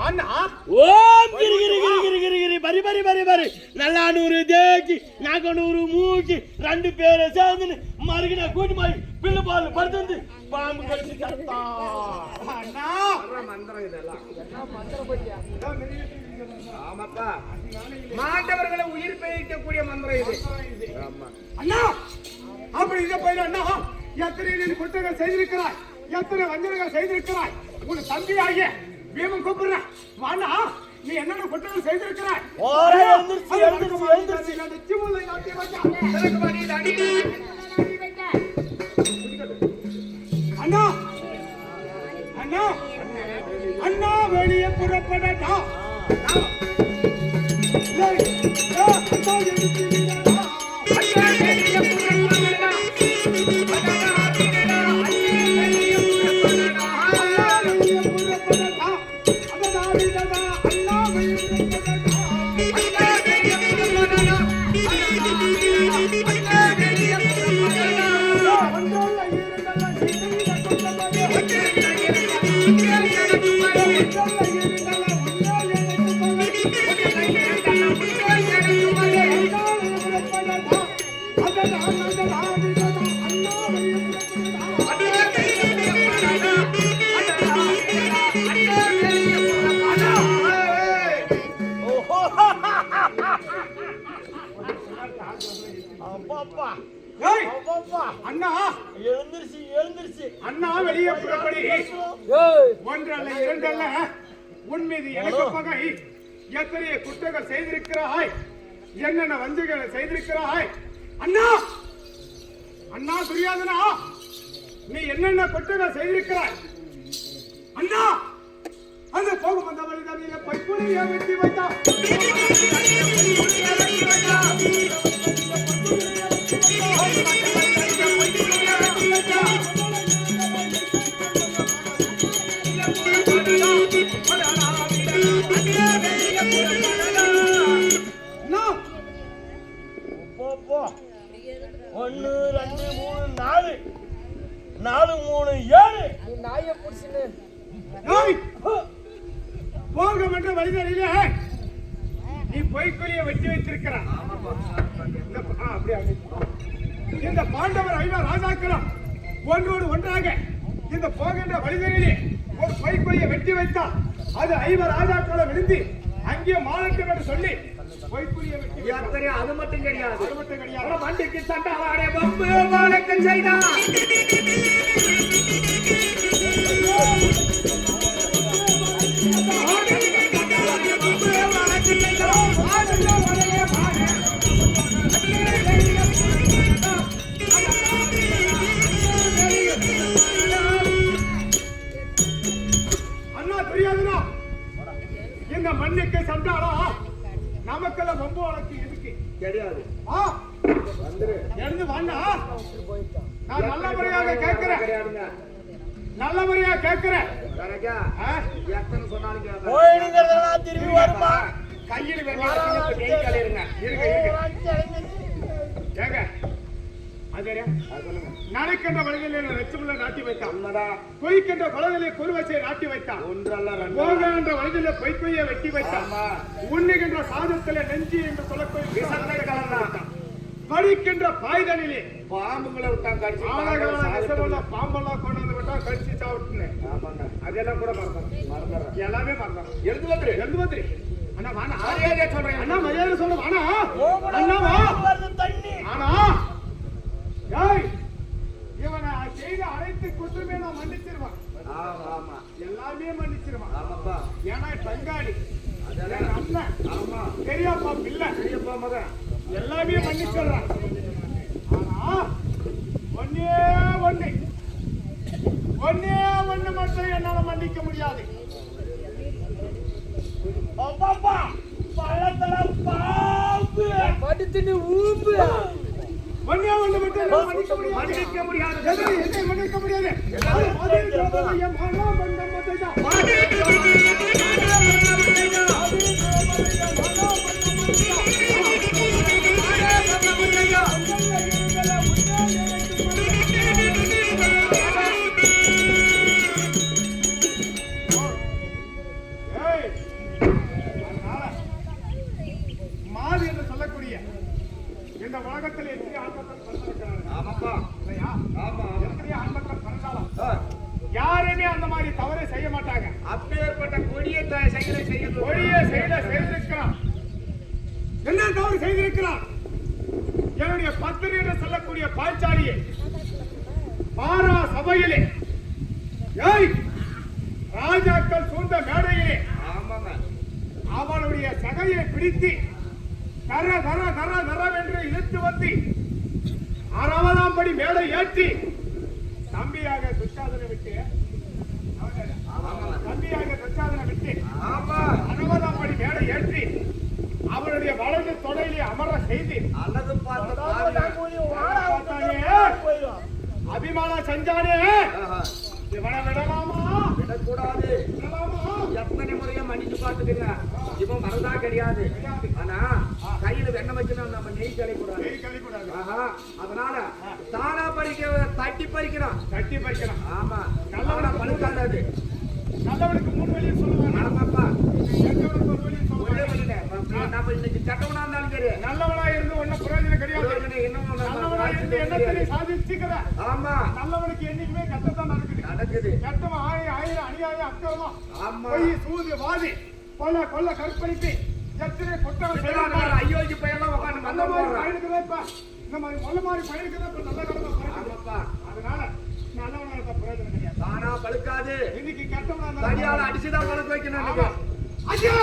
ஓம் கிரி கிரி கிரி கிரி கிரி கிரி பரி பரி பரி பரி நல்லா 100 தேக்கி 400 மூக்கி 2 பேரை சேர்ந்து மறுகின கூட்டி மாதிரி பில்லு பால் படுத்து பாம்பு கடிச்சு கட்டா மந்திரம் இதெல்லாம் ஆமாப்பா மாண்டவர்களை உயிர் பெயர்க்கக்கூடிய மந்திரம் இது. அண்ணா அப்படி இதை போயிடு அண்ணா, எத்தனை நீ குற்றங்கள் செய்திருக்கிறாய், எத்தனை வஞ்சனைகள் செய்திருக்கிறாய். உன் தம்பி ஆகிய பீமன் கூப்பிடுறேன் வாண்ணா, நீ என்னென்ன குற்றங்கள் செய்திருக்கிறாய். அண்ணா அண்ணா அண்ணா வெளியே புறப்படட்டா. அண்ணா எழுந்திருச்சு எழுந்திருச்சு அண்ணா வெளியே புறப்படி. ஒன்றல்ல இரண்டல்ல உன் மீது எனக்கு பகை. எத்தனை குற்றங்கள் செய்திருக்கிறாய், என்னென்ன வஞ்சைகளை செய்திருக்கிறாய். அண்ணா அண்ணா துரியாதனா, நீ என்னென்ன குற்றங்கள் செய்திருக்கிறாய். அண்ணா அந்த போகும் அந்த வழிதான் பைப்புலையை வெட்டி வைத்தா. ஒன்னு 2 3 4 3 7 நீ நாயை புடிச்சுன்னு போகும் என்ற வழிதலிலே நீ பொய்க்குரிய வெட்டி வைத்திருக்கிறான். இந்த பாண்டவர் 5 ராஜாக்களும் ஒன்றோடு ஒன்றாக இந்த போகின்ற வழிதலிலே ஒரு பொய்க்குரிய வெட்டி வைத்தால் அது 5 ராஜாக்களும் விழுந்து அங்கே மாலட்டும் என்று சொல்லி பொய்க்குரிய வெட்டி வைத்தார். அது மட்டும் கிடையாது, அது மட்டும் கிடையாது. வண்டிக்கு சண்டாவாடே பம்பு மாலட்டும் செய்தான். இந்த மண்ணுக்கு சண்டாளா நமக்கெல்லாம் ரொம்ப வழக்கு எதுக்கு கிடையாது. எழுந்து வாண்ணா, நான் நல்ல முறையாக கேட்கிறேன், நல்ல முறையா கேட்கிறேன். எத்தனை சொன்னாலும் போயிடுங்கிறதெல்லாம் திரும்பி வருமா? கையில் இருங்க ஏங்க நனைக்கின்ற வழிகளில் லட்சமுள்ள நாட்டி வைத்தான், பொய்க்கின்ற கொலைகளில் குருவசையை நாட்டி வைத்தான், போகின்ற வழிகளில் பொய்க்கொய்யை வெட்டி வைத்தான், உண்ணுகின்ற சாதத்தில் நெஞ்சி என்று சொல்லக்கூடிய கடிக்கின்ற பாய்தலிலே பாம்புங்களை விட்டான் கடிச்சு பாம்பெல்லாம் கொண்டு வந்து விட்டா கடிச்சு சாப்பிட்டுன்னு அதெல்லாம் கூட மறந்துடுறேன், எல்லாமே மறந்துடுறேன். எழுந்து வந்துரு அண்ணா வாண்ணா, சொல்றேன் அண்ணா மரியாதை சொல்ற வாண்ணா அண்ணா தண்ணி. ஆனா ஏய் இவனை செய்த அனைத்து குற்றமே நான் மன்னிச்சிருவான், எல்லாமே மன்னிச்சிருவான். ஏன்னா பங்காளி அண்ணன் பெரியப்பா பிள்ளை பெரியப்பா மகன் எல்லாமே மன்னிச்சிடுறான். ஆனா ஒன்னே ஒண்ணு மட்டும் என்னால மன்னிக்க முடியாது. படுத்துட்டு ஊம்பு ஒன்னே ஒண்ணு மட்டும் மன்னிக்க முடியாது. மன்னிக்க முடியாது. இந்த உலகத்தில் எத்தனை ஆண்மக்கள் பிறந்திருக்கிறார்கள் ஆமாப்பா. இல்லையா? ஆமா. எத்தனை ஆண்மக்கள் பிறந்தாலும் யாருமே அந்த மாதிரி தவறை செய்ய மாட்டாங்க. அப்பேற்பட்ட கொடிய செயலை செய்யணும். ஒழிய செய்திருக்கிறான். என்ன தவறு செய்திருக்கிறான்? என்னுடைய பத்திரி என்று சொல்லக்கூடிய பாஞ்சாலியை பாரா சபையிலே ஏய் ராஜாக்கள் சூழ்ந்த மேடையிலே ஆமாங்க. அவனுடைய சகையை பிடித்து தர தர தர தரவென்று இழுத்து வந்து 60ஆம் படி மேடை ஏற்றி தம்பியாக துச்சாதனை விட்டு தம்பியாக துச்சாதனை விட்டு ஆமா. 60ஆம் படி மேடை ஏற்றி அவனுடைய வலது தொடையிலே அமர செய்து அல்லது பார்த்த அபிமானம் செஞ்சானே இவனை விடலாமா? விடக்கூடாது. விடலாமா? எத்தனை முறையா மன்னிச்சு பார்த்துக்கங்க. இவன் வரதா கிடையாது. ஆனா கையில வெண்ணெய் வச்சுனா நம்ம நெய் கழிக்கூடாது. கை கழிக்கூடாது. ஆஹா. அதனால தானா பறிக்க தட்டி பறிக்கிறான். கட்டி பறிக்கலாம். ஆமா. நல்லவனா பழுக்காது. நல்லவனுக்கு 3 வழியை சொல்லுவாங்க. ஆமாப்பா. கெட்டவனுக்கு 1 வழியை ஒரே சொல்லுவாங்க. வழியில நம்ம இன்னைக்கு சட்டவனா இருந்தாலும் சரி. நல்லவனா இருந்து ஒன்னும் பிரயோஜனம் கிடையாது. பிரயோஜனம் இன்னும் நல்லவனா இருந்து என்னத்தை சாதிச்சுக்கிற ஆமா. நல்லவனுக்கு என்னைக்குமே கஷ்டத்தான் நடக்குது. நடக்குது. கஷ்டமா ஆயிரம் அநியாயம் அக்கிரமம் ஆமா. பொய் சூது வாதி கொல்ல கொல்ல கற்பழிப்பு எத்தனை குற்றம் செய்யறாங்க. ஐயோக்கு பையெல்லாம் உட்காந்து அந்த மாதிரி பயிலுக்குதான் இப்ப இந்த மாதிரி மொல்ல மாதிரி பயிலுக்குதான் இப்ப நல்ல கடமை. ஆமாப்பா. அதனால நல்லவனா இருக்க பிரயோஜனம் கிடையாது. தானா பழுக்காது. இன்னைக்கு கஷ்டமா தடியால அடிச்சுதான் பழுக்க வைக்கணும் இன்னைக்கு. ஐயா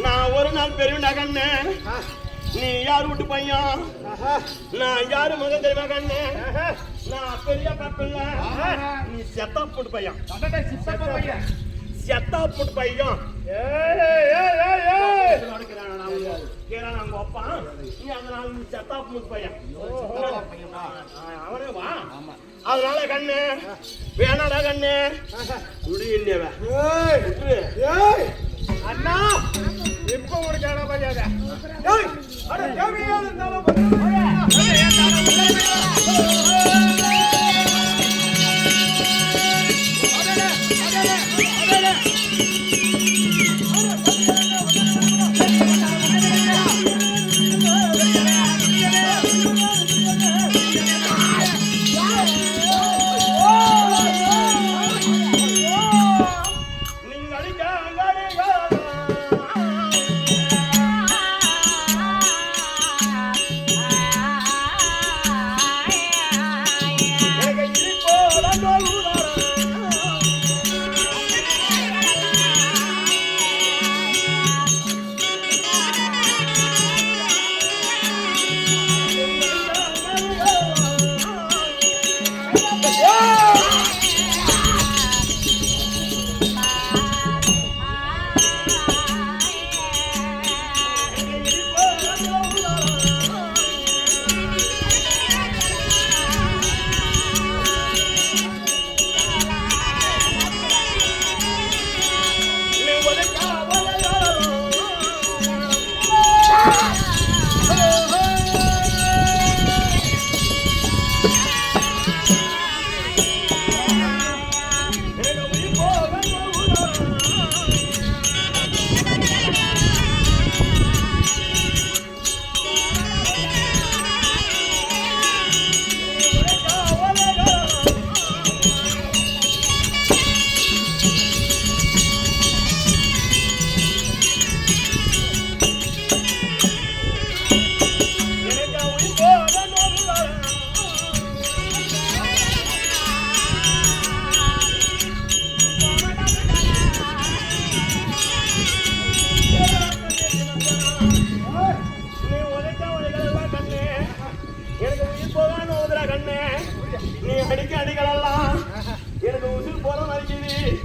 நான் ஒரு நாள் பெரியவனா கண்ணே, நீ யார் வீட்டு பையன்? நான் யாரு மகன் தெரியுமா கண்ணே? நான் பெரிய பாப்பில்ல, நீ செத்தா போட்டு பையன். செத்தா போட்டு பையன். அவனே வா. அதனால கண்ணு வேணாடா கண்ணு அண்ணா இப்ப ஒரு கேட பையாத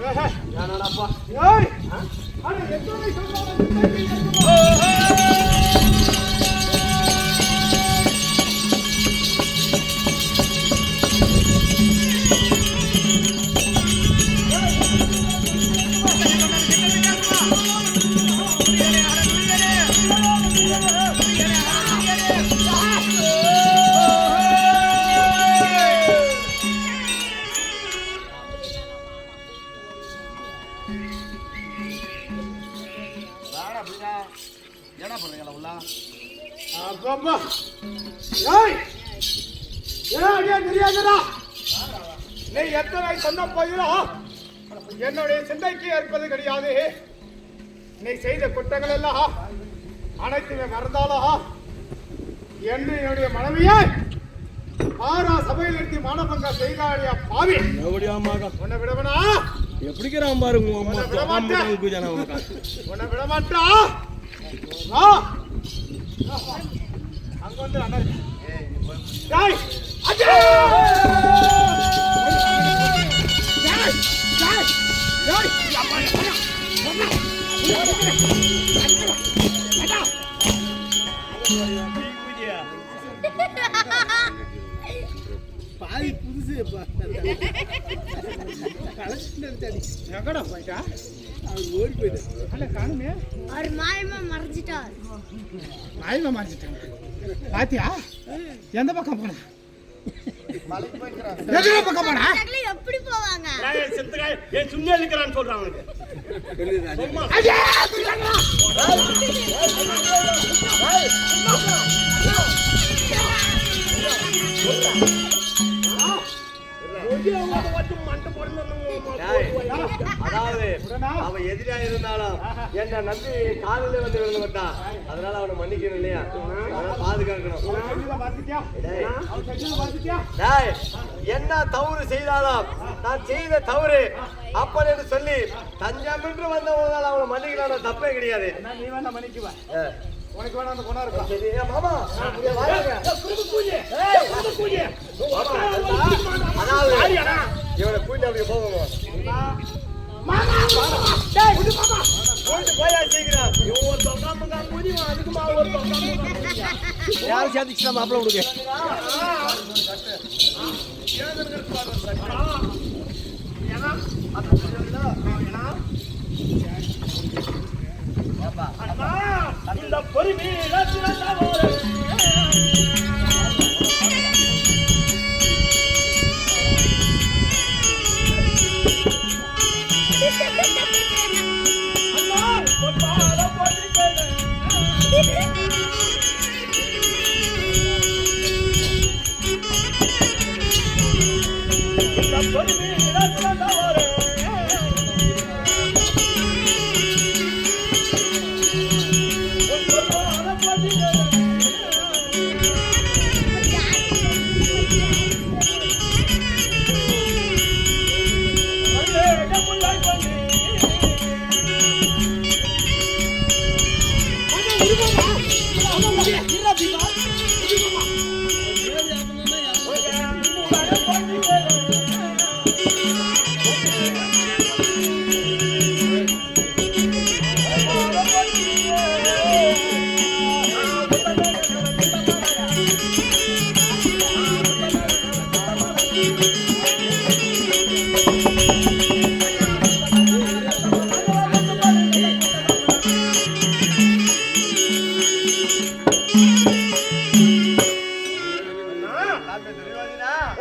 ஏனாடாப்பா ஏய் அட எத்தனை சொல்றாங்க என்ன பண்றீங்களா உள்ள அப்பா ஏய் ஏன் தெரியாதடா நீ எத்தனை சொன்ன போயிடும் என்னுடைய சிந்தைக்கு ஏற்பது கிடையாது நீ செய்த குற்றங்கள் எல்லாம் அனைத்துமே மறந்தாலும் என்று என்னுடைய மனைவியை ஆரா சபையில் எடுத்து மானபங்க செய்தாடியா பாவி எப்படியாமாக உன்னை விடவனா எப்படிக்கிறான் பாருங்க உன்னை விட மாட்டேன் உன்னை விட மாட்டா அங்க வந்து அண்ணன் டேய் அஜே டேய் டேய் டேய் அப்பா பாதி புதுசு எங்கடா போயிட்டா ஓடி போயிட்டு அல்ல காணுமே அவர் மாயமா மறைஞ்சிட்டார் மாயமா மறைஞ்சிட்டாங்க பாத்தியா எந்த பக்கம் போனா எந்த பக்கம் போனா எப்படி போவாங்க ஏன் சும்மா இருக்கிறான்னு சொல்றான் அவனுக்கு அதாவது அவன் எதிரியா இருந்தாலும் என்ன நம்பி காலையில வந்து விழுந்து வந்தான். அதனால அவனை மன்னிக்கணும் இல்லையா? பாதுகாக்கணும். டேய், என்ன தவறு செய்தாலும் நான் செய்த தவறு அப்பன் என்று சொல்லி தஞ்சம் என்று வந்தவங்களால அவனை மன்னிக்கலாம், தப்பே கிடையாது. நீ வேணா மன்னிக்குவ உனக்கு வேணா அந்த பொண்ணா இருக்கலாம். சரி மாமா இவனை கூட்டி அப்படி போவோம். போயா சீக்கிரம். யாரும் சேர்த்துச்சுன்னா மாப்பிள்ள கொடுக்க இந்த பொறுமை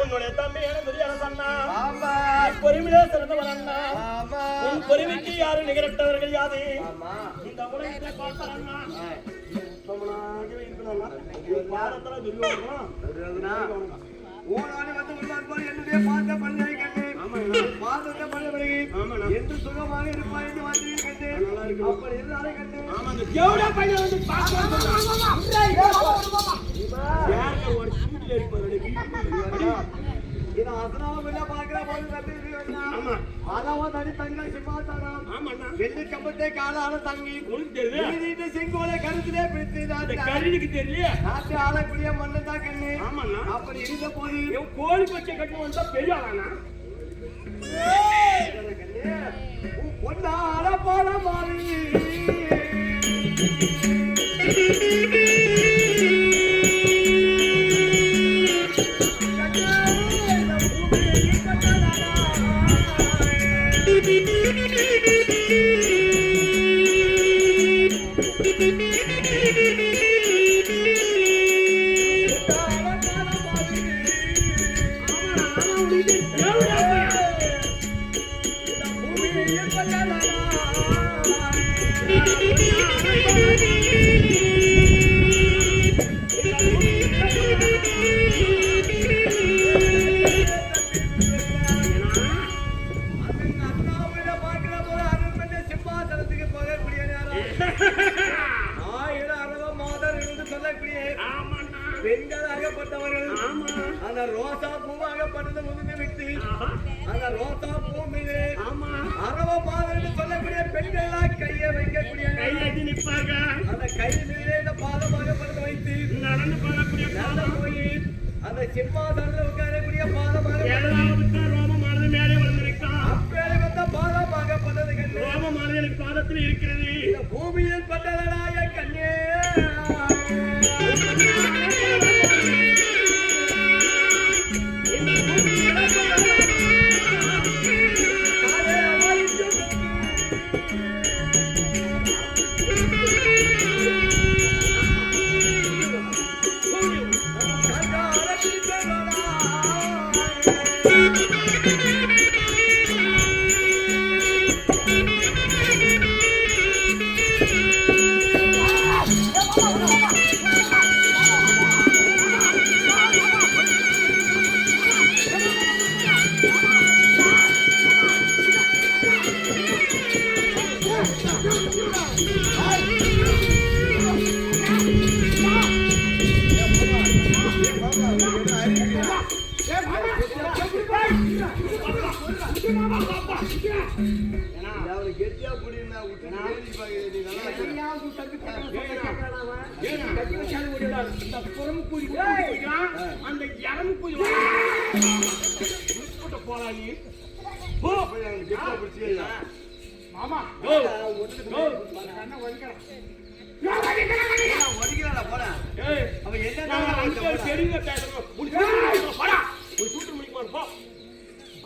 உன்னுடைய தம்பி பொறுமையிலே சிறந்தவன் அண்ணா. உன் பொறுமைக்கு யாரும் நிகரட்டவர்கள் யாது இந்த உலகத்தை பார்த்தாரண்ணா. பாரத்துல துரியோதனா ஊனாடி வந்து உருவாக்குவார் என்னுடைய பார்த்த பல்லை கண்டேன். பார்த்தத்தை பல்லை என்று சுகமாக இருப்பார் என்று வார்த்தையை கண்டேன். அப்படி இருந்தாலே கண்டேன். எவ்வளவு பையன் வந்து பார்க்க ஒரு சூட்டில் இருப்பார். இது அசனாவும் இல்ல பார்க்கிற போது கண்டிருக்கிறேன். அதாவது தனி தங்கள் சிம்மாசனம் வெள்ளி கம்பத்தை காலான தங்கி நீதிட்டு செங்கோலை கருத்திலே பிடித்து கருணிக்கு தெரியல நாட்டு ஆளக்கூடிய மண்ணு தான் கண்ணு. ஆமாண்ணா. அப்படி இருந்த போது கோழி பச்சை கட்டு வந்தா பெரிய ஆளானா கண்ணு சிம்மாசனத்துக்கு போகக்கூடிய பெண்களாகப்பட்டவர்கள் அந்த ரோசா பூவாகப்பட்டது முதுமை விட்டு அந்த ரோசா பூ மீது அரவ பாதம் சொல்லக்கூடிய பெண்கள்லாம் கையை வைக்கக்கூடிய அந்த கை மீது இந்த பாதமாகப்பட்டது வைத்து நடந்து போய் அந்த சிம்மாசனத்தில் உட்காரக்கூடிய பாதமாக ரோமமானது மேலே வந்திருக்கான் அப்பேலே வந்த பாதமாகப்பட்டது ரோமமானது எனக்கு பாதத்தில் இருக்கிறது இந்த பூமியில் பட்டதனாய கண்ணே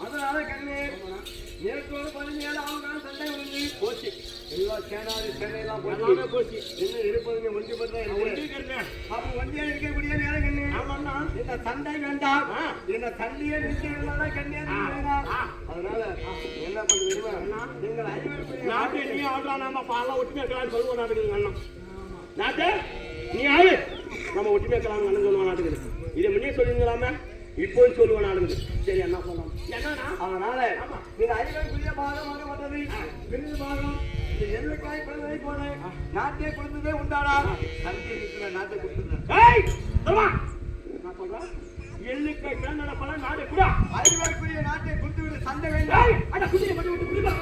அதனால கண்ணு நேற்றோடு 17 ஆண்டுகள் சண்டை வந்து போச்சு எல்லாம் சேனையெல்லாம் போச்சு என்ன இருப்பதுங்க ஒண்டி பண்றேன் அப்ப ஒண்டியா இருக்கக்கூடிய நேரம் கண்ணு ஆமாண்ணா இந்த சண்டை வேண்டாம் இந்த சண்டையே நிச்சயம் கண்ணே அதனால என்ன பண்ணுவீங்க நீங்கள் ஐவர் நாட்டை நீ ஆடுறா நம்ம பாலா ஒட்டுமே இருக்கலாம் சொல்லுவோம் நாட்டுக்கு அண்ணன் நாட்டை நீ ஆளு நம்ம ஒட்டுமே இருக்கலாம் அண்ணன் சொல்லுவோம் நாட்டுக்கு இதை முன்னே சொல்லுங்களாமே இப்போ சொல்லுவேன் நாடுங்க சரி என்ன சொல்லலாம் என்னன்னா அதனால நீங்க ஐவருக்குரிய பாகமாக வந்தது விருது பாகம் இந்த எல்லைக்காய் பிறந்ததை போல நாட்டை கொடுத்ததே உண்டாடா சந்தி இருக்கிற நாட்டை கொடுத்துருந்தேன் நான் சொல்றேன் எல்லைக்காய் பிறந்த பல நாடு கூட ஐவருக்குரிய நாட்டை கொடுத்து விட சண்டை வேண்டாம் அட குதிரை மட்டும் விட்டு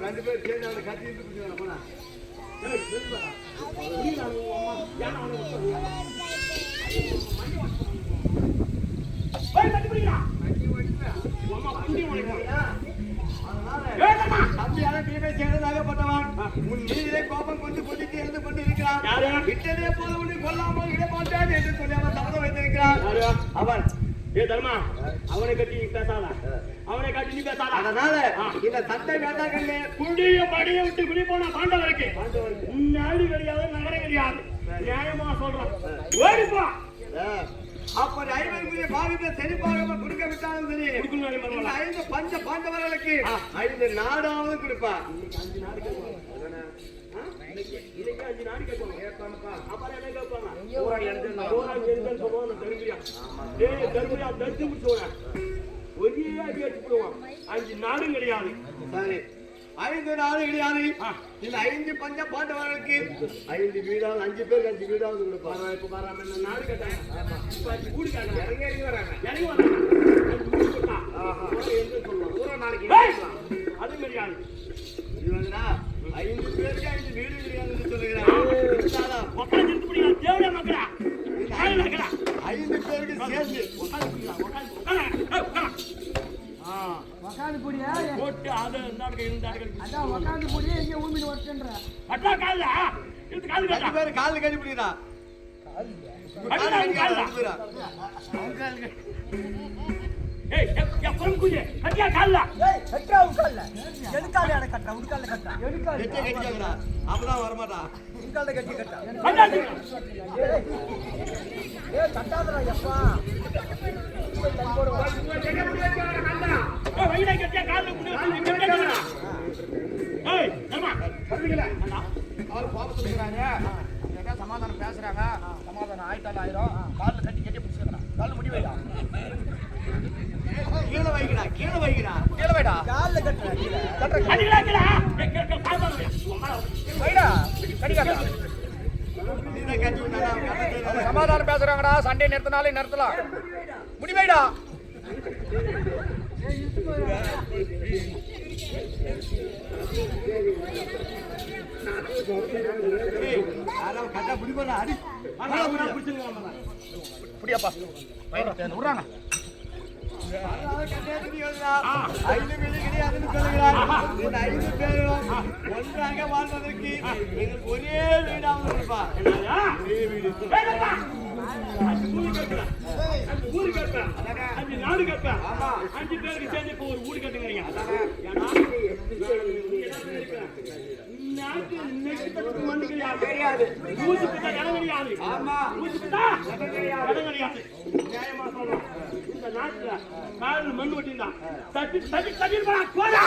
ரெண்டு பேர் சேர்ந்து கட்டி போனா உன் மீதிலே கோபம் கொண்டு கொதித்து இருந்து கொண்டிருக்கிறான் விட்டதே போல உன்னை கொல்லாமல் இடமாட்டான் என்று சொல்லி அவன் சபதம் வைத்திருக்கிறான் அவன் ஏ தர்மா அவனை கட்டி நீ பேசாத அவனை கட்டி நீ பேசாத அதனால இந்த சட்டை வேண்டாங்கல்ல குடிய படியை விட்டு குடி போன பாண்டவருக்கு நாடு கிடையாது நகரம் கிடையாது நியாயமா சொல்றான் ஓடிப்பா அப்ப ஐவருக்குரிய பாகத்தை செழிப்பாக கொடுக்க விட்டாலும் சரி 5 பஞ்ச பாண்டவர்களுக்கு 5 நாடாவது கொடுப்பா 5 நாடு இன்னைக்கு 5 நாடு கேட்பாங்கப்பா அப்புறம் என்ன கேட்பாங்க ஊரா எடுத்து சொல்லுவாங்க தருமையா தடுத்து விட்டுருவாங்க ஒரே அடி அடிச்சுடுவான் 5 நாடும் கிடையாது சரி 5 நாள் கிடையாது. இந்த 5 பஞ்ச பாண்டவர்களுக்கு 5 வீடாவது 5 பேருக்கு 5 வீடாவது கொடுப்பாங்க. இப்ப பாராம இந்த நாடு கட்டாங்க. இப்ப கூடி காட்டுங்க. இறங்கி வராங்க. இறங்கி வராங்க. என்று சொல்லுவோம் ஊரா நாளைக்கு அது மாதிரியான இவங்கடா 5 பேருக்கு 5 வீடு கிடையாதுன்னு சொல்லுகிறாங்க. உட்காந்து இருந்து முடியாது. தேவடா மக்களா. காலையில இருக்கடா. 5 பேருக்கு சேர்த்து உக்காந்து போடியா போட்டு அது நாடுகள் இருந்தார்கள். அதான் உக்காந்து போடியா எங்க ஊமிட்டு வரட்டுன்ற அட்டா கால்ல இது கால் 2 கட்டா. பேர் கால் கட்டி பிடிடா. ஏய் எப்பறம் குஜே கட்டியா கால்ல. ஏய் கட்டா உட்கார்ல எதுக்கால அட கட்டா உட்கார்ல கட்டா எதுக்கால கட்டி கட்டிங்கடா. அப்பதான் வர மாட்டா. உட்கார்ல கட்டி கட்டா கட்டாது. ஏய் கட்டாதடா எப்பா தண்ணி போடு ஏய் வைடா கட்டியா கால்ல குடு கட்டடா. ஏய் அம்மா சொல்லுங்களே அவர் கோபத்துல இருக்காங்க. அவங்க சமாதானம் பேசுறாங்க. சமாதானம் ஆயிட்டாலும் ஆயிரும். கால்ல கட்டி கட்டி பிடிச்சிக்கறான். கால்ல முடி வைடா. கீழே வைக்கடா. கீழே வைக்கடா. கீழ வைடா. கால்ல கட்டடா கீழ அடிக்கடா. ஏய் பாபாங்க. வைடா. கடி காட்டா. நீங்க கட்டி விட்டாடா. அவங்க சமாதானம் பேசுறாங்கடா. சண்டே நிறுத்தினாலே நிறுத்தலாம். முடி வைடா. யாரோ கட்டா பிடிப்படா. அடி. அண்ணா புடிச்சுங்க. புடியாப்பா. வைடா. விடுறாங்க. ஐந்து வீடு கிடையாதுன்னு சொல்லுகிறார். இந்த 5 பேரும் ஒன்றாக வாழ்வதற்கு எங்களுக்கு ஒரே வீடாக இருப்பா. ஒரே வீடு. ஊரு கட்டா. அது நாடு கட்டா. 5 பேருக்கு சேர்ந்து இப்ப ஒரு ஊரு கட்டுங்கறீங்க. ஏன்னா நாட்டு நெக்ஸ்ட் மண்ணுக்கு யார் தெரியாது. ஊசி கிட்ட இடம் கிடையாது. ஆமா ஊசி கிட்ட இடம் கிடையாது. நியாயமா சொல்றோம். இந்த நாட்டுல கால் மண் வெட்டினா தட்டி தட்டி தட்டி போடா போடா.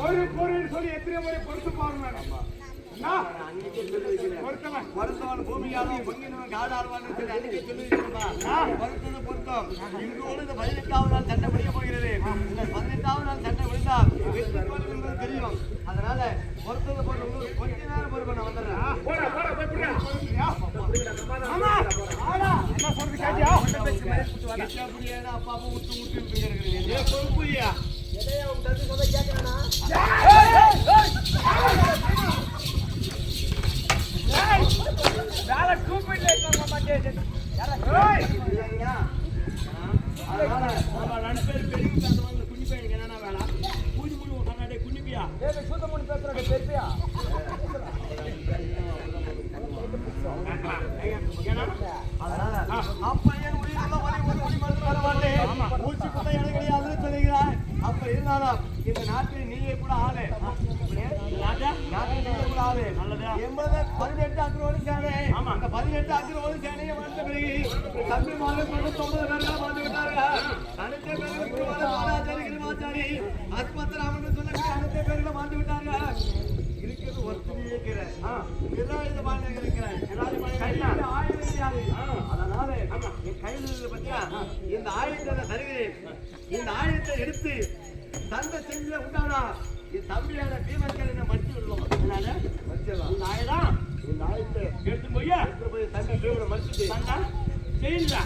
ஒரு பொருள் சொல்லி எத்தனை முறை பொறுத்து பாருங்க. பொருத்தவன் பூமியாலும் பொங்கினவன் காடாடுவான்னு சொல்லி அன்னைக்கு சொல்லியிருக்கா. பொருத்தது பொருத்தம். இன்றோடு இந்த 18வது நாள் சண்டை முடிய போகிறது. இந்த 18வது நாள் சண்டை முடிந்தால் வெற்றி தோல்வி என்பது தெரியும். அதனால பொருத்தது பொருள் கொஞ்ச நேரம் பொறுப்பு நான் வந்துடுறேன். போடா போடா போய் புடிடா. என்ன சொல்றது கேட்டியா? அப்படியே அப்பா அப்பா விட்டு விட்டு இருக்கிறீங்க. பொறுப்புயா வேலை கூப்பிட்டு அதனால நம்ம 2 பேர் பெரிய பேசுவாங்க. குഞ്ഞി பையனுக்கு என்னன்னா வேலை பூஜை முழு கண்ணாடி குഞ്ഞിப்பியா சூத்தமணி பேசுறாங்க பெருப்பியா அதனால அப்பையன் உயிரிழந்த வழி ஒரு ஒளி மருந்து வர மாட்டேன். மூச்சு கூட எனக்கு கிடையாதுன்னு சொல்லுகிறார். அப்ப இருந்தாலும் இந்த நாட்டில் நீயே கூட ஆளு. நாட்டில் நீயே கூட ஆளு. 18 அக்ரோடு சேனை. அந்த 18 அக்ரோடு சேனையை வந்த பிறகு தம்பி மாதிரி 9 பேர்கள் வந்து விட்டார்கள். அனைத்து பேர்களும் மாதாச்சாரி அஸ்மத்ராமன் சொல்லக்கூடிய அனைத்து பேர்களும் வந்து விட்டார்கள். இருக்கிறது ஒருத்தனே இருக்கிறேன். இந்த பாண்டியன் இருக்கிறேன். அதனால என் கையில் இருந்து பத்தியா இந்த ஆயுதத்தை தருகிறேன். இந்த ஆயுதத்தை எடுத்து தந்தை செஞ்சு உண்டானா என் தம்பியான பீமக்கர் என்ன மடிச்சு விடலாம். இந்த ஆயுதம் இந்த ஆயுதத்தை எடுத்து போய் தம்பி பீமனை மடிச்சுட்டு செய்யுங்களா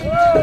ஓ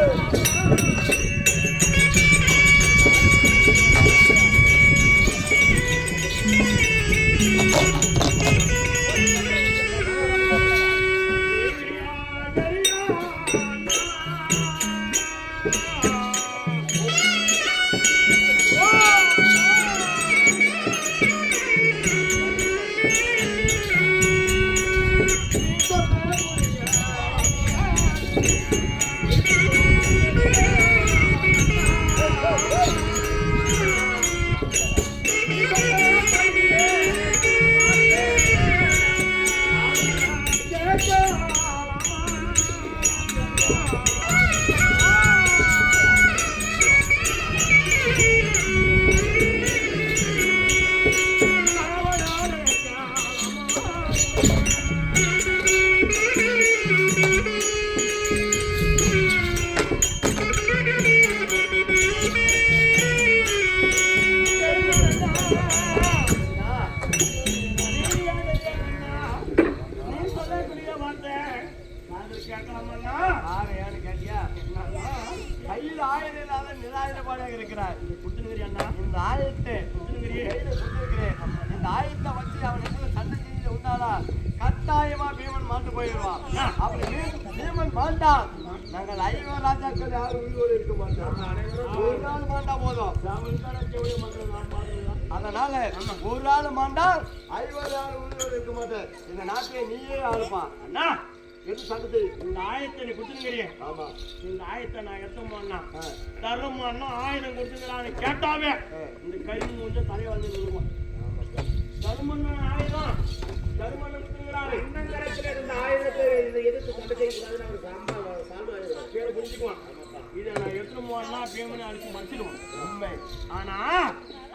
கையில் ஆயுதம் இல்லாத நிராயுதபாடியாக இருக்கிறார். இந்த ஆயுதத்தை இந்த ஆயுதத்தை வச்சு அவனுக்கு சண்டை செஞ்சு உண்டானா கட்டாயமா பீமன் மாண்டு போயிடுவான். அப்படி பீமன் மாண்டான் நாங்கள் 5 ராஜாக்கள் யாரும் உயிரோடு இருக்க மாட்டோம். ஒரு நாள் மாண்டா போதும். அதனால ஒரு நாள் மாண்டா 5 நாள் உயிரோடு இருக்க மாட்டேன். இந்த நாட்டையை நீயே ஆளுப்பான். அண்ணா எது சண்டை இந்த ஆயத்தை நீ கொடுத்துருக்கிறீங்க. ஆமா இந்த ஆயத்தை நான் எடுத்தோம்னா தர்றோம்னா ஆயுதம் கொடுத்துக்கிறான்னு கேட்டாவே இந்த கை மூஞ்ச தலையை வந்து விடுவான். தருமன் ஆயுதம் தருமன் கொடுத்துக்கிறாரு. இந்த ஆயுதத்தை எதிர்த்து சண்டை செய்யக்கூடாதுன்னு பேரை புரிஞ்சுக்குவான். இதை நான் எடுத்துமோன்னா பேமனை அடிச்சு மறைச்சிடுவான். உண்மை. ஆனா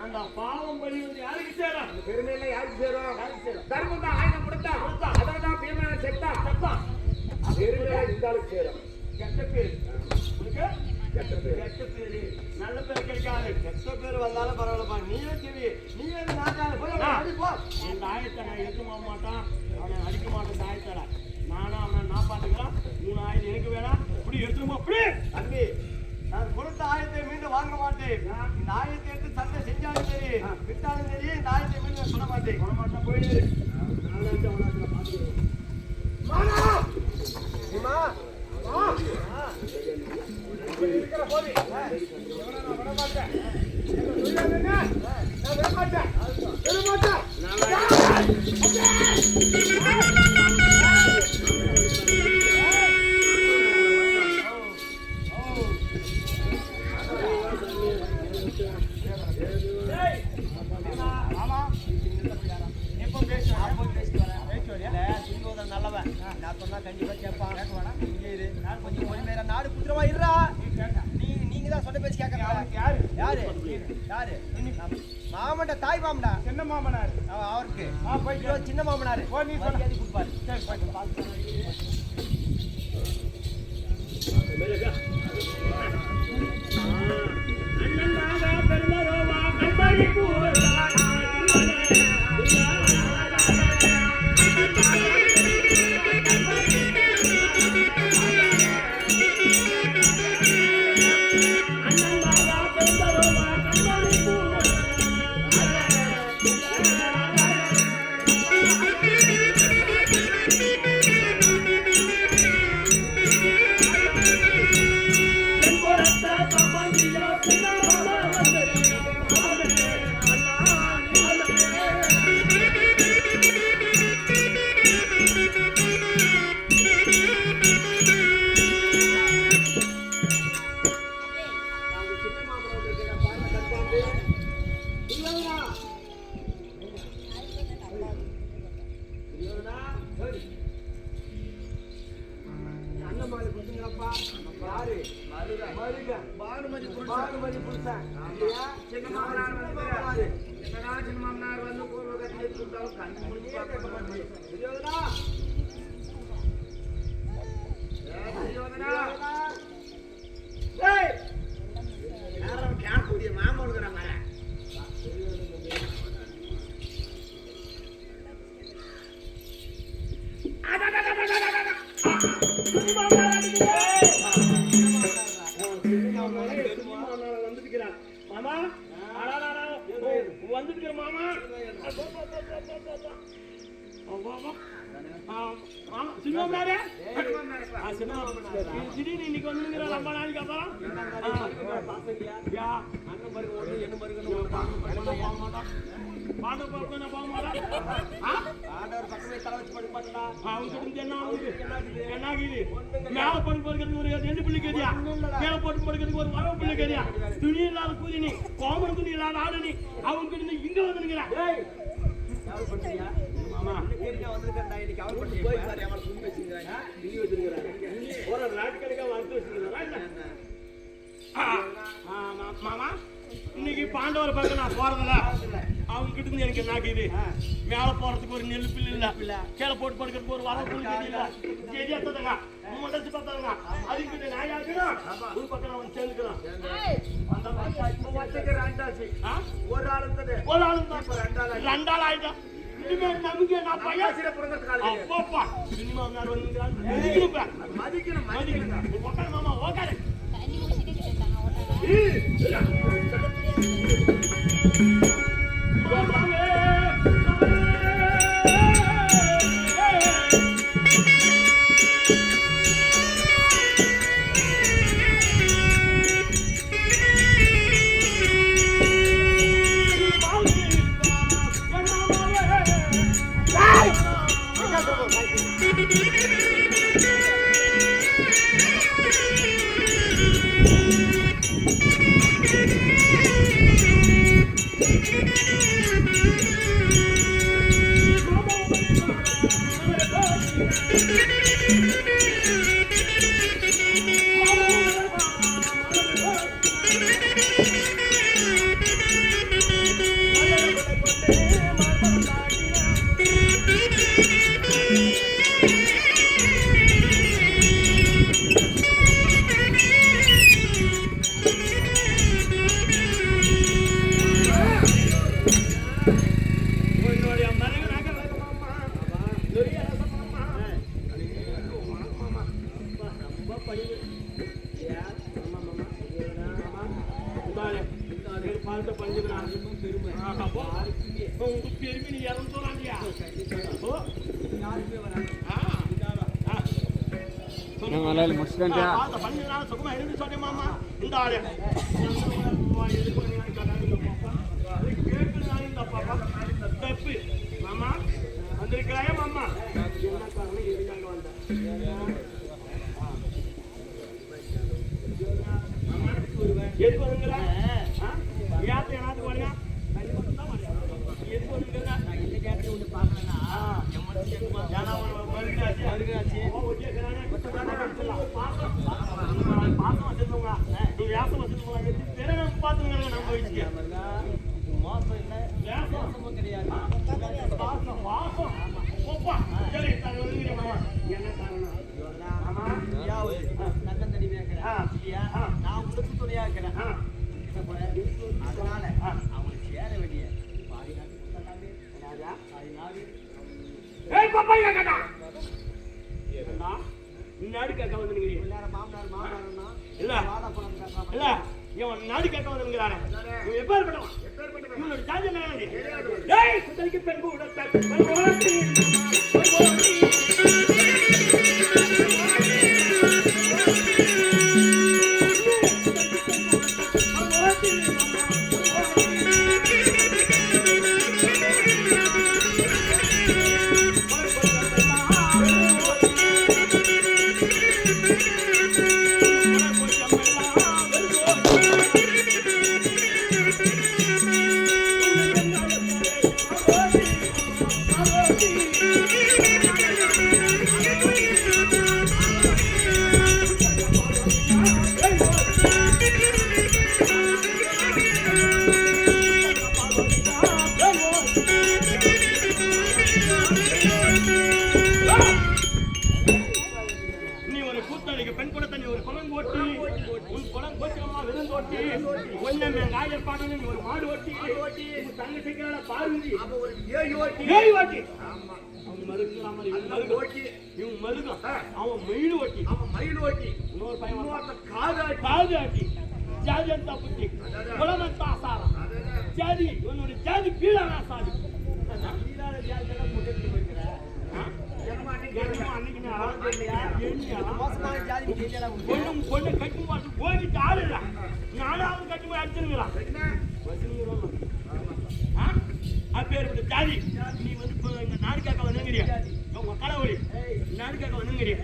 அந்த பாவம் பலி வந்து யாருக்கு சேரும்? பெருமையில யாருக்கு சேரும்? யாருக்கு சேரும்? தர்மம் தான் ஆயுதம் கொடுத்தா அதான் பீமன் செத்தான். பெருமையில இந்த ஆளுக்கு சேரும். கெட்ட பேர் உனக்கு கெட்ட பேரு நல்ல பேர் கிடைக்காது. எத்தனை பேர் வந்தாலும் பரவாயில்லப்பா. நீயே டிவி நீயே நாட்டால போய் இந்த ஆயத்தை நான் எடுக்க மாட்டான். அவனை அடிக்க மாட்டேன். ஆயத்தடா நானும் அவனை நான் பாத்துக்கிறேன். 3 ஆயுதம் எனக்கு வேணாம். இப்படி எடுத்துருமா அப்படி தம்பி நான் கொடுத்த ஆயத்தை மீண்டும் வாங்க மாட்டேன். இந்த ஆயத்தை எடுத்து சண்டை செஞ்சாலும் சரி விட்டாலும் சரி இந்த ஆயத்தை மீண்டும் சொல்ல மாட்டேன். சொல்ல மாட்டேன். போயிடு. நாளாச்சும் அவனாச்சும் பாத்துக்கிறேன். இருக்கிற போது நான் விடமாட்டேன். நான் விடமாட்டேன். நல்லவன் நான் சொன்னா கண்டிப்பா கேட்பான். கொஞ்சம் பொறுமையா நாடு குதிரவா இருறா. நீங்க தான் சொன்ன பேச்சு கேட்கறீங்க. யாரு யாரு மாமன்டா தாய் மாமன்டா சின்ன மாமனார் அவருக்கு போயிட்டு சின்ன மாமனாரு நீ சொன்ன கொடுப்பாரு. பானுமதி புருஷன் சின்ன மாமனார் வந்து பூர்வ கட்டியை கொடுத்தாலும் கண்ணு முடிஞ்சு பார்க்க மாட்டேன். துரியோதனா யாரும் கேட்கக்கூடிய மாமன் இருக்கிறாங்க. வந்துருக்கிறான் மாமா. வந்துருக்கிற மாமா சினிமாரு திடீர்னு இன்னைக்கு வந்து ரொம்ப நாளைக்கு அப்புறம் அண்ணன் மருக ஒண்ணு என்ன மருகன்னு பாட போக மாட்டேன் ஆண்டவர் பக்கமே தலை வச்சு படுக்க மாட்டா அவனுக்கு என்ன ஆகுது என்ன ஆகுது மேல போட்டு படுக்கிறதுக்கு ஒரு 2 பிள்ளை கேதியா மேல போட்டு படுக்கிறதுக்கு ஒரு வரவு பிள்ளை கேதியா துணி இல்லாத கூதி நீ கோமன் துணி இல்லாத ஆடு நீ அவன்கிட்ட இங்க வந்துருக்கிறேன் யாரும் பண்றியா ஆமா கேட்க வந்திருக்கேன் இன்னைக்கு அவர் பண்ணி போய் பாரு அவன் துணி வச்சிருக்காங்க துணி வச்சிருக்கிறேன் ஒரு நாட்டு கணக்கா வந்து வச்சிருக்கிறேன் மாமா இன்னைக்கு பாண்டவர் பக்கம் நான் போறதில்ல அவங்க கிட்ட இருந்து எனக்கு என்ன ஆகுது மேல போறதுக்கு ஒரு நெல் பில்லு இல்ல கீழே போட்டு படுக்கிறதுக்கு ஒரு வர புள்ளி இல்ல தெரியாததுங்க முடச்சு பார்த்தாங்க அதுக்கிட்ட நான் யாருக்கணும் ஒரு பக்கம் அவன் சேர்ந்துக்கிறான் அந்த ஒரு ஆள் இருந்தது ஒரு ஆளு தான் 2 ஆள் ஆயிட்டான் இனிமே நமக்கு நான் பையன் அப்பப்பா சினிமா மதிக்கணும் உட்காரு மாமா உட்காரு நாடு கேட்க வந்துங்கிறானே எப்பேற்பட்டவன் ஜாதி பெண் ஜாதி அன்னைக்கு நான் எண்ணியா மோசமான ஜாதி தெரியல உங்களுக்கு. பொண்ணு கட்டும் பார்த்து போயிட்டு ஆள் இல்லை. நாலாவது கட்டும் போய் அடிச்சிருக்கிறான். அப்பேற்பட்ட ஜாதி நீ வந்து இப்போ எங்க நாடு கேட்க வந்துங்கிறிய உங்க கடவுளி நாடு கேட்க வந்துங்கிறிய.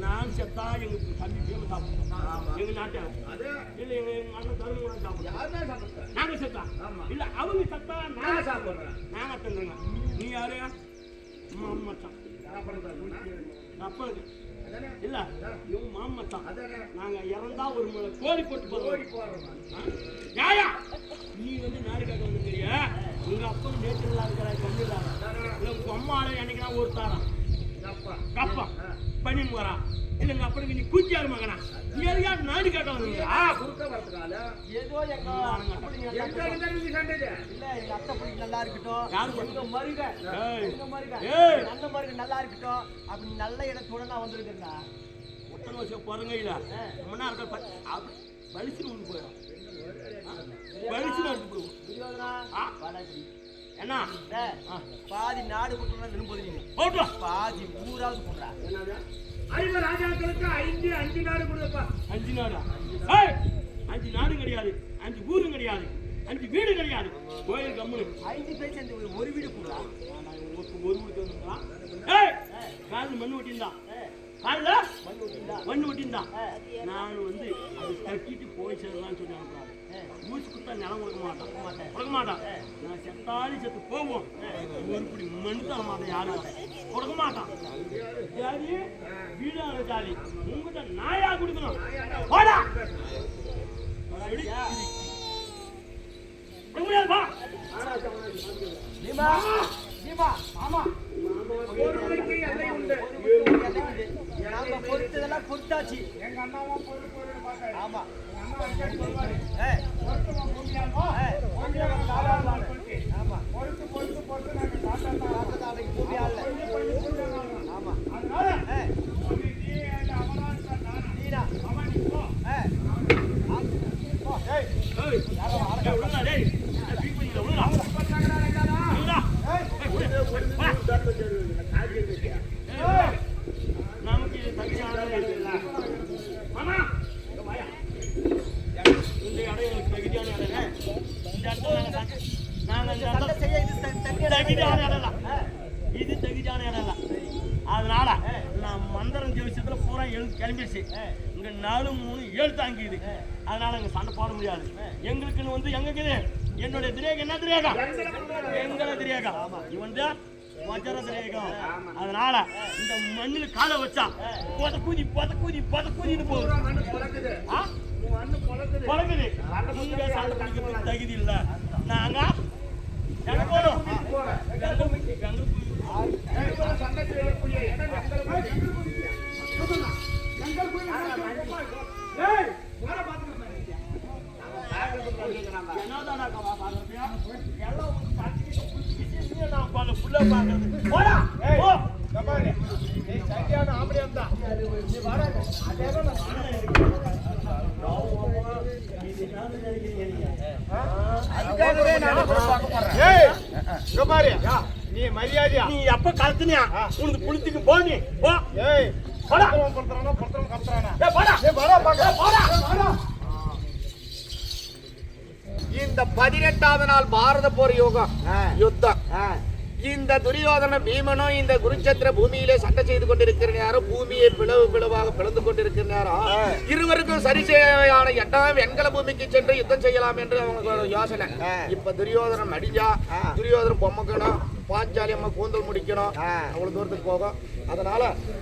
நான் செத்தா எங்க தம்பி பேம சாப்பிடுவோம் எங்க நாட்டாங்க இல்ல எங்க அண்ணன் தருண் கூட சாப்பிடுவோம். நாங்க செத்தா இல்ல அவங்க செத்தா நாங்க சாப்பிடுறோம். நாங்க தின்னுங்க. நீ யாரு? மாமச்சான் அப்பனுக்கு இல்ல இவங்க மாமச்சான். நாங்க இறந்தா ஒரு முறை கோழி போட்டு போறோம். யாயா நீ வந்து நாடு கேட்க வந்துங்கிறிய. உங்க அப்பன் நேற்றுலாம் இருக்கிற கண்ணுதான் இல்ல உங்க அம்மால என்னைக்குனா ஒரு தாரம் கப்பா பண்ணின்னு போறான். இல்ல எங்க அப்பனுக்கு நீ கூச்சியாரு மகனா நீ எதுக்கா நாடு கேட்க வந்துங்கிறா? ஏதோ எங்க இல்ல எங்க அத்தை பிள்ளை நல்லா இருக்கட்டும், எங்க மருக நல்ல மருக நல்லா இருக்கட்டும் அப்படி நல்ல இடத்தோட நான் வந்திருக்கேன்டா. ஒத்தனை வருஷம் பிறங்க இல்ல முன்னா இருக்க பலிச்சு வந்து போயிடும். பலிச்சு வந்து போயிடும். துரியோதனா பாலாஜி என்ன பாதி நாடு கொடுத்தா விரும்புறீங்க போட்டோம். பாதி ஊராவது போடுறா. ஐவர் ராஜாக்களுக்கு 5 நாடு கொடுப்பா. 5 நாடா? 5 நாடும் கிடையாது, 5 ஊரும் கிடையாது, 5 வீடு கிடையாது. கோயில் கம்முனு 5 பேர் சேர்ந்து ஒரு வீடு போடுறா. ஒரு வீடு வந்துங்களா? காலில் மண்ணு ஒட்டியிருந்தான். காலில் மண்ணு ஒட்டியிருந்தான். நான் வந்து அது தட்டிட்டு போய் சேரலாம்னு சொல்லி அனுப்புறாரு. மூச்சு கொடுத்தா நிலம் கொடுக்க மாட்டான். நான் செத்தாலும் செத்து போவோம். ஒரு இப்படி மண்ணு தர மாட்டேன். யாரும் கொடுக்க மாட்டான். ஜாதி வீடான ஜாதி உங்ககிட்ட நாயா கொடுக்கணும். போடா முடியாதுப்பா. நாம பொறுத்ததெல்லாம் பொறுத்தாச்சு. எங்க அண்ணாவும் பொருள் பார்க்க ஆமா ஆமா பொறுத்து நாங்க காட்டா பூமி ஆள் ஆமா அதனால நீனா நமக்கு தகுதியான இந்த இடம் எனக்கு தகுதியான இடம். இந்த இடத்துல தகுதியான இடம் இது தகுதியான இடம். அதனால நான் மந்திரம் ஜெயிச்சதுல பூரா கிளம்பிடுச்சு. இங்க 4 3 7 தாங்கிது. அதனால இங்க சண்டை போட முடியாது. எங்களுக்குன்னு வந்து எங்க இருக்குது என்னுடைய திரேகம். என்ன திரேகம்? எங்களை திரேகம். இவன் தான் வஜர திரேகம். அதனால இந்த மண்ணில் காலை வச்சா பொத கூதின்னு போகுது. பழகுது. சண்டை பிடிக்கிறதுக்கு தகுதி இல்ல. நாங்க எங்க போறோம்? சண்டை செய்யக்கூடிய இடம் நீ மரியாதையா நீ எப்ப கலத்துனியா உனக்கு புளித்துக்கு போனி போ. இந்த 18வது நாள் பாரத போர் யுத்தம். இந்த துரியோதன பீமனும் இந்த குருச்சத்திர பூமியிலே சண்டை செய்து கொண்டிருக்கிற நேரம் பூமியை பிளவாக பிளந்து கொண்டிருக்கிற நேரம் இருவருக்கும் சரிசேவையான 8ஆம் வெண்கல பூமிக்கு சென்று யுத்தம் செய்யலாம் என்று அவங்க யோசனை. இப்ப துரியோதனம் அடிஞ்சா துரியோதனம் பொம்மக்கணும், பாஞ்சாலி அம்மா கூந்தல் முடிக்கணும், அவ்வளவு தூரத்துக்கு போகும். அதனால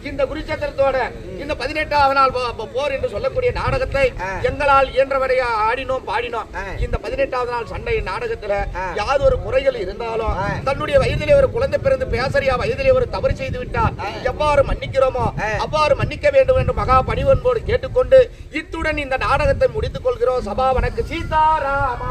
இந்த குருச்சத்திரத்தோட இந்த 18வது நாள் போர் என்று சொல்லக்கூடிய நாடகத்தை எங்களால் இயன்றவரை ஆடினோம் பாடினோம். இந்த 18வது நாள் சண்டை நாடகத்துல யாதொரு குறைகள் இருந்தாலும் தன்னுடைய வயதிலே ஒரு குழந்தை பிறந்து பேசறியா வயதிலே ஒரு தவறு செய்து விட்டால் எவ்வாறு மன்னிக்கிறோமோ அவ்வாறு மன்னிக்க வேண்டும் என்று மகா பணிவன்போடு கேட்டுக்கொண்டு இத்துடன் இந்த நாடகத்தை முடித்துக் கொள்கிறோம். சபா வணக்கு. சீதாராம